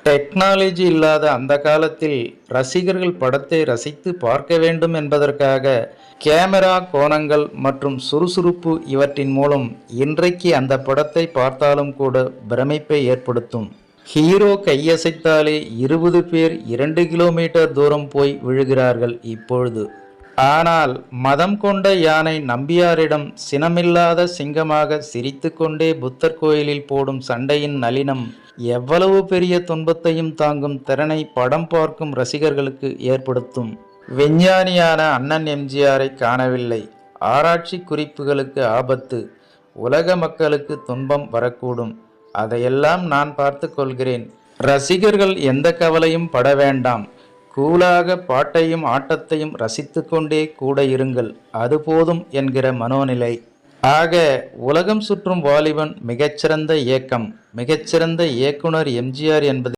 Technology இல்லாத அந்த காலத்தில் ரசிகர்கள் படத்தை ரசித்து பார்க்க வேண்டும் என்பதற்காக கேமரா கோணங்கள் மற்றும் சுறுசுறுப்பு இவற்றின் மூலம் இன்றைக்கு அந்த படத்தை பார்த்தாலும் கூட பிரமிப்பை ஏற்படுத்தும். ஹீரோ கையசைத்தாலே 20 பேர் 2 கிலோமீட்டர் தூரம் போய் விழுகிறார்கள் இப்பொழுது. ஆனால் மதம் கொண்ட யானை நம்பியாரிடம் சினமில்லாத சிங்கமாக சிரித்து கொண்டே புத்தர் கோயிலில் போடும் சண்டையின் நளினம் எவ்வளவு பெரிய துன்பத்தையும் தாங்கும் திறனை படம் பார்க்கும் ரசிகர்களுக்கு ஏற்படுத்தும். விஞ்ஞானியான அண்ணன் எம்ஜிஆரை காணவில்லை. ஆராய்ச்சி குறிப்புகளுக்கு ஆபத்து. உலக மக்களுக்கு துன்பம் வரக்கூடும். அதையெல்லாம் நான் பார்த்து கொள்கிறேன். ரசிகர்கள் எந்த கவலையும் பட வேண்டாம். கூலாக பாட்டையும் ஆட்டத்தையும் ரசித்து கொண்டே கூட இருங்கள், அது போதும் என்கிற மனோநிலை. ஆக உலகம் சுற்றும் வாலிபன் மிகச்சிறந்த இயக்கம், மிகச்சிறந்த இயக்குனர் எம்ஜிஆர் என்பது